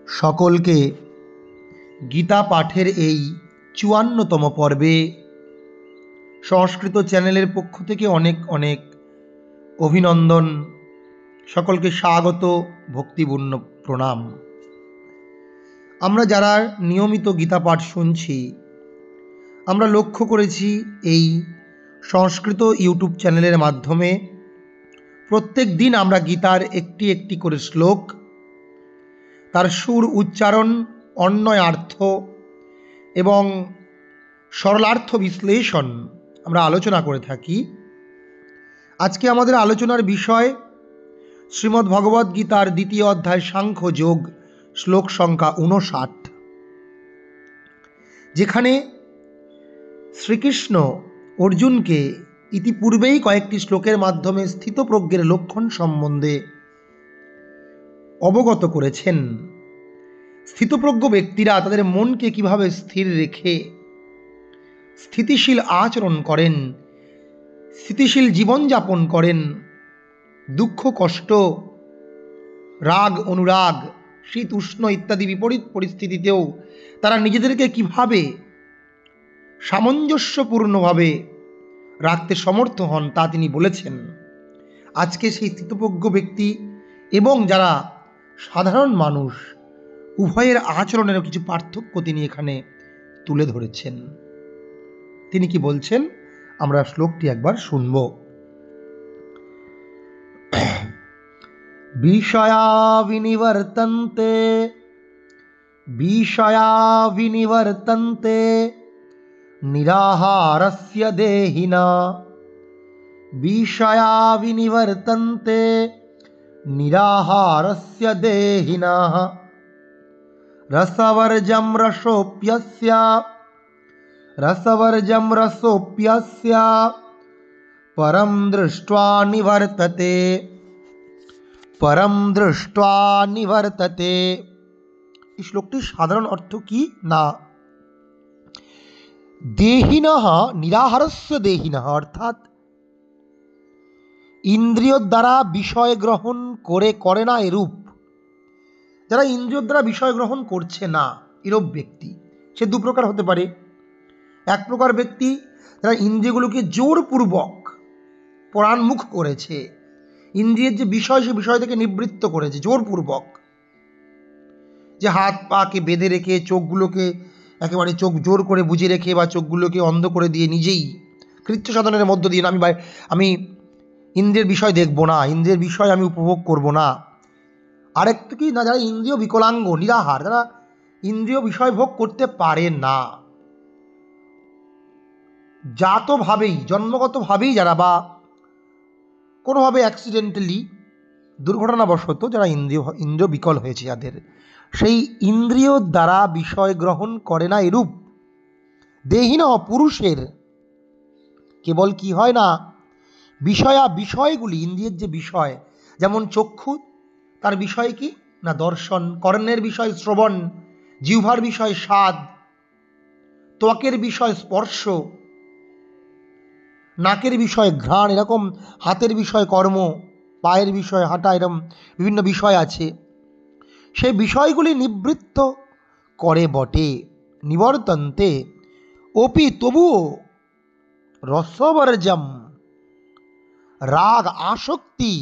সকলকে গীতা পাঠের এই ৫৪তম পর্বে সংস্কৃত চ্যানেলের পক্ষ থেকে অনেক অনেক অভিনন্দন, সকলকে স্বাগত, ভক্তিপূর্ণ প্রণাম। আমরা যারা নিয়মিত গীতা পাঠ শুনছি, আমরা লক্ষ্য করেছি এই সংস্কৃত ইউটিউব চ্যানেলের মাধ্যমে প্রত্যেক দিন আমরা গীতার একটি একটি করে শ্লোক, তার সুর, উচ্চারণ, অন্বয়ার্থ এবং সরলার্থ বিশ্লেষণ আমরা আলোচনা করে থাকি। আজকে আমাদের আলোচনার বিষয় শ্রীমদ্ ভগবদ্ গীতার ২য় অধ্যায় সাংখ্য যোগ, শ্লোক সংখ্যা ৫৯, যেখানে শ্রীকৃষ্ণ অর্জুনকে ইতিপূর্বেই কয়েকটি শ্লোকের মাধ্যমে স্থিতপ্রজ্ঞের লক্ষণ সম্বন্ধে অবগত করেছেন। স্থিতপ্রজ্ঞ ব্যক্তিরা তাদের মনকে কিভাবে স্থির রেখে স্থিতিশীল আচরণ করেন, স্থিতিশীল জীবনযাপন করেন, দুঃখ কষ্ট, রাগ অনুরাগ, শীত উষ্ণ ইত্যাদি বিপরীত পরিস্থিতিতেও তারা নিজেদেরকে কিভাবে সামঞ্জস্যপূর্ণভাবে রাখতে সমর্থ হন তা তিনি বলেছেন। আজকে সেই স্থিতপ্রজ্ঞ ব্যক্তি এবং যারা সাধারণ মানুষ উভয়ের আচরণেরও কিছু পার্থক্য তিনি এখানে তুলে ধরেছেন। তিনি কি বলছেন আমরা শ্লোকটি একবার শুনব। বিষয়া নিরাহারস্য দেহিনা, বিষয়া বিনিবর্তন্তে নিরাহারস্য দেহিনঃ, রসবর্জম রসোপ্যস্য পরম দৃष्ट्वा নিবর্ততে। এই শ্লোকটির সাধারণ অর্থ কি না, দেহিনঃ নিরাহারস্য দেহিনঃ, অর্থাৎ ইন্দ্রিয় দ্বারা বিষয় গ্রহণ করে না এরূপ, যারা ইন্দ্রিয় দ্বারা বিষয় গ্রহণ করছে না এরূপ ব্যক্তি, সে দু প্রকার হতে পারে। এক প্রকার ব্যক্তি যারা ইন্দ্রিয়গুলোকে জোরপূর্বক পরাণমুখ করেছে, ইন্দ্রিয়ের যে বিষয় সে বিষয় থেকে নিবৃত্ত করেছে জোরপূর্বক, যে হাত পাকে বেঁধে রেখে চোখগুলোকে একেবারে চোখ জোর করে বুজে রেখে বা চোখগুলোকে অন্ধ করে দিয়ে নিজেই কৃত্য সাধনের মধ্য দিয়ে আমি ইন্দ্রিয়ের বিষয় দেখব না, ইন্দ্রিয়ের বিষয় আমি উপভোগ করব না। আরেকটা কি না, যারা ইন্দ্রিয় বিকলাঙ্গ, নিরাহার, যারা ইন্দ্রিয় বিষয় ভোগ করতে পারে না, জাতভাবেই জন্মগতভাবেই যারা বা কোনোভাবে অ্যাক্সিডেন্টালি দুর্ঘটনাবশত যারা ইন্দ্রিয় বিকল হয়েছে, যাদের সেই ইন্দ্রিয় দ্বারা বিষয় গ্রহণ করে না এরূপ দেহিন পুরুষের কেবল কি হয় না, বিষয়গুলি, ইন্দ্রিয়ের যে বিষয়, যেমন চক্ষু, তার বিষয় কি না দর্শন, কর্ণের বিষয় শ্রবণ, জিহ্বার বিষয় স্বাদ, ত্বকের বিষয় স্পর্শ, নাকের বিষয় ঘ্রাণ, এরকম হাতের বিষয় কর্ম, পায়ের বিষয় হাঁটা, এরকম বিভিন্ন বিষয় আছে। সেই বিষয়গুলি নিবৃত্ত করে বটে, নিবর্তন্তে অপি, তবুও রসবর্জম, রাগ আসক্তি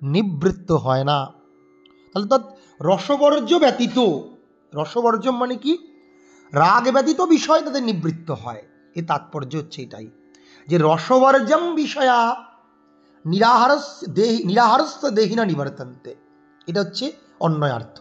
নিবৃত্ত হয় না। তাহলে তো রসবর্জ্য ব্যতীত, রসবর্জম মানে কি, রাগ ব্যতীত বিষয় তাদের নিবৃত্ত হয়। এ তাৎপর্য হচ্ছে এটাই, যে রসবর্জম বিষয়া নিরাহারস্য দেহিনা নিবর্তন্তে, এটা হচ্ছে অন্বয়ার্থ।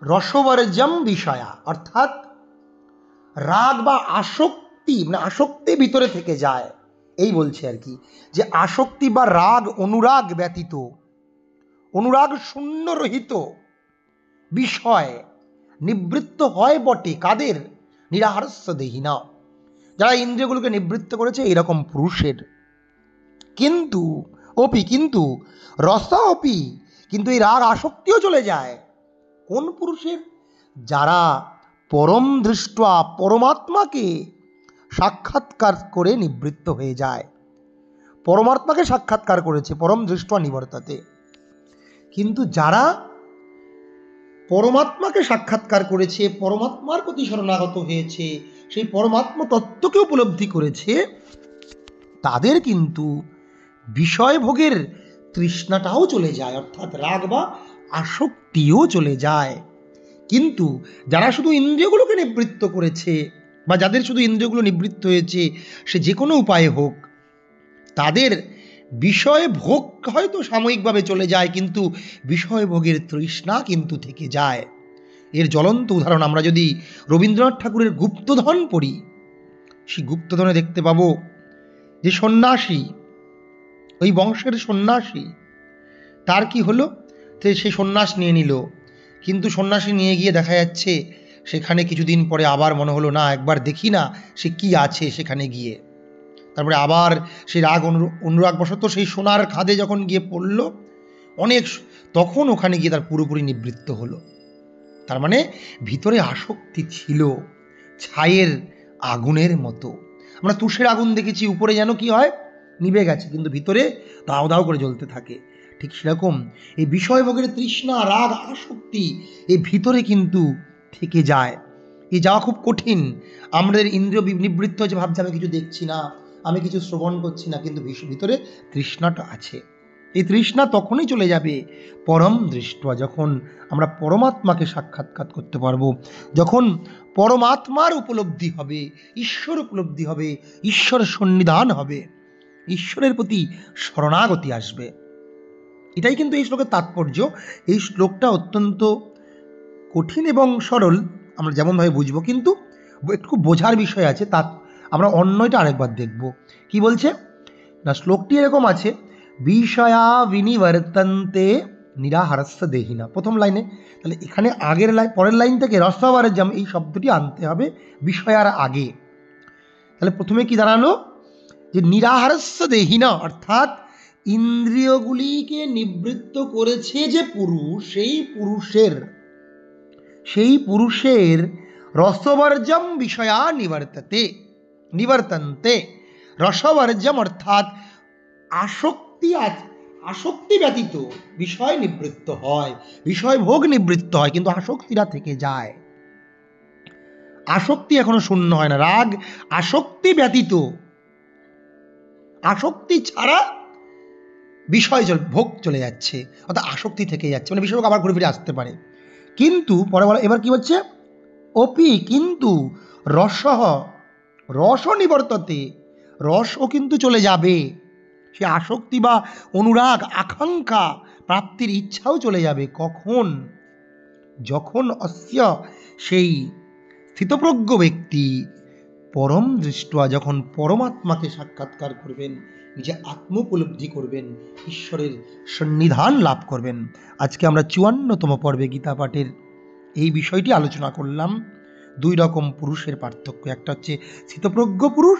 রসবর্জম বিষয়া অর্থাৎ রাগ বা আসক্তি, মানে আসক্তি ভিতরে থেকে যায়, এই বলছে আর কি, যে আসক্তি বা রাগ অনুরাগ ব্যতীত, অনুরাগ শূন্য রহিত বিষয় নিবৃত্ত হয় বটে। কাদের? নিরাহারস্য দেহিনা, যারা ইন্দ্রিয়গুলোকে নিবৃত্ত করেছে এরকম পুরুষের। কিন্তু কিন্তু এই রাগ আসক্তিও চলে যায় কোন পুরুষের? যারা পরম দৃষ্টা, পরমাত্মাকে সাক্ষাৎকার করে নিবৃত্ত হয়ে যায়, পরমাত্মাকে সাক্ষাৎকার করেছে, পরম দৃষ্টা নিবর্ততে। কিন্তু যারা পরমাত্মাকে সাক্ষাৎকার করেছে, পরমাত্মার প্রতি শরণাগত হয়েছে, সেই পরমাত্মা তত্ত্বকে উপলব্ধি করেছে, তাদের কিন্তু বিষয় ভোগের তৃষ্ণাটাও চলে যায়, অর্থাৎ রাগ বা আসক্তিও চলে যায়। কিন্তু যারা শুধু ইন্দ্রিয়গুলোকে নিবৃত্ত করেছে, বা যাদের শুধু ইন্দ্রিয়গুলো নিবৃত্ত হয়েছে, সে যে কোনো উপায়ে হোক, তাদের বিষয় ভোগ হয়তো সাময়িকভাবে চলে যায়, কিন্তু বিষয় ভোগের তৃষ্ণা কিন্তু থেকে যায়। এর জ্বলন্ত উদাহরণ আমরা যদি রবীন্দ্রনাথ ঠাকুরের গুপ্তধন পড়ি, সেই গুপ্তধনে দেখতে পাবো যে সন্ন্যাসী, ওই বংশের সন্ন্যাসী, তার কি হলো, সে সন্ন্যাস নিয়ে নিল, কিন্তু সন্ন্যাসী নিয়ে গিয়ে দেখা যাচ্ছে সেখানে কিছুদিন পরে আবার মনে হলো না একবার দেখি না সে কি আছে সেখানে গিয়ে। তারপরে আবার সেই রাগ অনুরাগবশত সেই সোনার খাদে যখন গিয়ে পড়ল, অনেক তখন ওখানে গিয়ে তার পুরোপুরি নিবৃত্ত হলো। তার মানে ভিতরে আসক্তি ছিল ছায়ের আগুনের মতো। আমরা তুষের আগুন দেখেছি, উপরে যেন কি হয়, নিভে গেছে, কিন্তু ভিতরে দাও দাও করে জ্বলতে থাকে। ঠিক সেরকম এই বিষয়ভোগের তৃষ্ণা, রাগ, আসক্তি এই ভিতরে কিন্তু থেকে যায়। এই যাওয়া খুব কঠিন। আমাদের ইন্দ্রিয় নিবৃত্ত হয়েছে, ভাবছে আমি কিছু দেখছি না, আমি কিছু শ্রবণ করছি না, কিন্তু ভিতরে তৃষ্ণাটা আছে। এই তৃষ্ণা তখনই চলে যাবে পরম দৃষ্টা, যখন আমরা পরমাত্মাকে সাক্ষাৎকার করতে পারবো, যখন পরমাত্মার উপলব্ধি হবে, ঈশ্বর উপলব্ধি হবে, ঈশ্বরের সন্নিধান হবে, ঈশ্বরের প্রতি শরণাগতি আসবে। এটাই কিন্তু এই শ্লোকের তাৎপর্য। এই শ্লোকটা অত্যন্ত কঠিন এবং সরল, আমরা যেমনভাবে বুঝবো, কিন্তু একটু বোঝার বিষয় আছে। তা আমরা অন্যটা আরেকবার দেখব। কি বলছে না, শ্লোকটি এরকম আছে, বিষয়া বিনিবর্তন্তে নিরাহারস্য দেহিনা, প্রথম লাইনে। তাহলে এখানে আগের লাইন, পরের লাইন থেকে রসবারজম এই শব্দটি আনতে হবে বিষয়ার আগে। তাহলে প্রথমে কি দাঁড়ালো, যে নিরাহারস্য দেহিনা, অর্থাৎ ইন্দ্রিয়গুলিকে নিবৃত্ত করেছে যে পুরুষ, সেই পুরুষের রসবর্জম বিষয়া নিবর্তন্তে। রসবর্জম অর্থাৎ আসক্তি ব্যতীত বিষয় নিবৃত্ত হয়, বিষয় ভোগ নিবৃত্ত হয়, কিন্তু আসক্তিরা থেকে যায়। আসক্তি এখনো শূন্য হয় না। রাগ আসক্তি ব্যতীত, আসক্তি ছাড়া বিষয় ভোগ চলে যাচ্ছে, অর্থাৎ আসক্তি থেকে যাচ্ছে, মানে বিষয় ভোগ আবার ঘুরে ফিরে আসতে পারে। কিন্তু পরে বলা, এবার কি হচ্ছে, অপি কিন্তু রস নিবর্ততে, রসও কিন্তু চলে যাবে, সে আসক্তি বা অনুরাগ, আকাঙ্ক্ষা, প্রাপ্তির ইচ্ছাও চলে যাবে। কখন, যখন অস্য সেই স্থিতপ্রজ্ঞ ব্যক্তি পরম দৃষ্টা, যখন পরমাত্মাকে সাক্ষাৎকার করবেন, নিজে আত্মোপলব্ধি করবেন, ঈশ্বরের সন্নিধান লাভ করবেন। আজকে আমরা 54তম পর্বে গীতা পাঠের এই বিষয়টি আলোচনা করলাম। দুই রকম পুরুষের পার্থক্য, একটা হচ্ছে স্থিতপ্রজ্ঞ পুরুষ,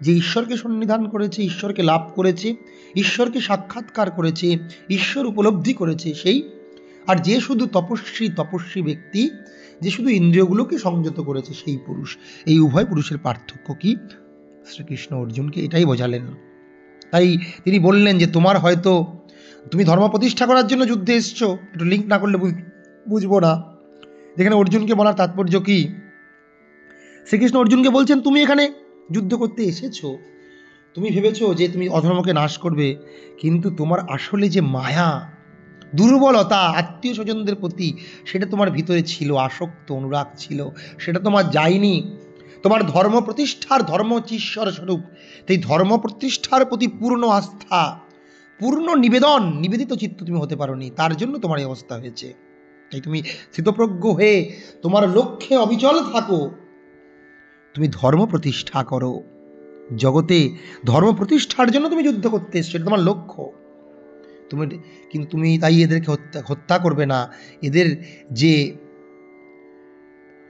যে ঈশ্বরকে সন্নিধান করেছে, ঈশ্বরকে লাভ করেছে, ঈশ্বরকে সাক্ষাৎকার করেছে, ঈশ্বর উপলব্ধি করেছে সেই, আর যে শুধু তপস্বী ব্যক্তি, যে শুধু ইন্দ্রিয়গুলোকে সংযত করেছে, সেই পুরুষ। এই উভয় পুরুষের পার্থক্য কি, শ্রীকৃষ্ণ অর্জুনকে এটাই বোঝালেন। তাই তিনি বললেন যে তোমার হয়তো, তুমি ধর্ম প্রতিষ্ঠা করার জন্য যুদ্ধে এসছো, একটু লিঙ্ক না করলে বুঝবো না। যেখানে অর্জুনকে বলার তাৎপর্য কি, শ্রীকৃষ্ণ অর্জুনকে বলছেন তুমি এখানে যুদ্ধ করতে এসেছো, তুমি ভেবেছো যে তুমি অধর্মকে নাশ করবে, কিন্তু তোমার আসলে যে মায়া, দুর্বলতা আত্মীয় স্বজনদের প্রতি, সেটা তোমার ভিতরে ছিল, আসক্ত অনুরাগ ছিল, সেটা তোমার যায়নি। তোমার ধর্ম প্রতিষ্ঠার, ধর্ম হচ্ছে ঈশ্বর স্বরূপ, এই ধর্ম প্রতিষ্ঠার প্রতি পূর্ণ আস্থা, পূর্ণ নিবেদিত চিত্ত তুমি হতে পারোনি, তার জন্য তোমার এই অবস্থা হয়েছে। তাই তুমি স্থিতপ্রজ্ঞ হয়ে তোমার লক্ষ্যে অবিচল থাকো, তুমি ধর্ম প্রতিষ্ঠা করো, জগতে ধর্ম প্রতিষ্ঠার জন্য তুমি যুদ্ধ করতে এসছো, এটা তোমার লক্ষ্য। কিন্তু তুমি তাই এদেরকে হত্যা করবে না, এদের যে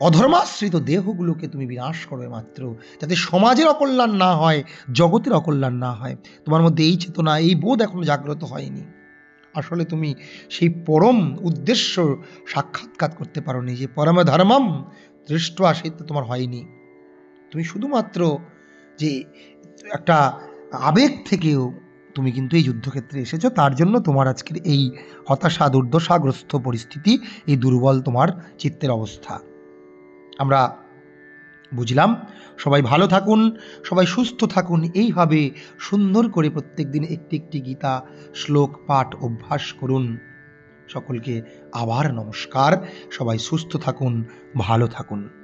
অধর্মাশ্রিত দেহগুলোকে তুমি বিনাশ করবে মাত্র, যাতে সমাজের অকল্যাণ না হয়, জগতের অকল্যাণ না হয়। তোমার মধ্যে এই চেতনা, এই বোধ এখনো জাগ্রত হয়নি। আসলে তুমি সেই পরম উদ্দেশ্য সাক্ষাৎকার করতে পারোনি, যে পরম ধর্মম দৃষ্টা, সেটা তোমার হয়নি। তুমি শুধুমাত্র যে একটা আবেগ থেকেও তুমি কিন্তু এই যুদ্ধক্ষেত্রে এসেছো, তার জন্য তোমার আজকের এই হতাশা, দুর্দশাগ্রস্ত পরিস্থিতি, এই দুর্বল তোমার চিত্তের অবস্থা। আমরা বুঝলাম। সবাই ভালো থাকুন, সবাই সুস্থ থাকুন। এইভাবে সুন্দর করে প্রত্যেক দিন একটি একটি গীতা শ্লোক পাঠ অভ্যাস করুন। সকলকে আবার নমস্কার। সবাই সুস্থ থাকুন, ভালো থাকুন।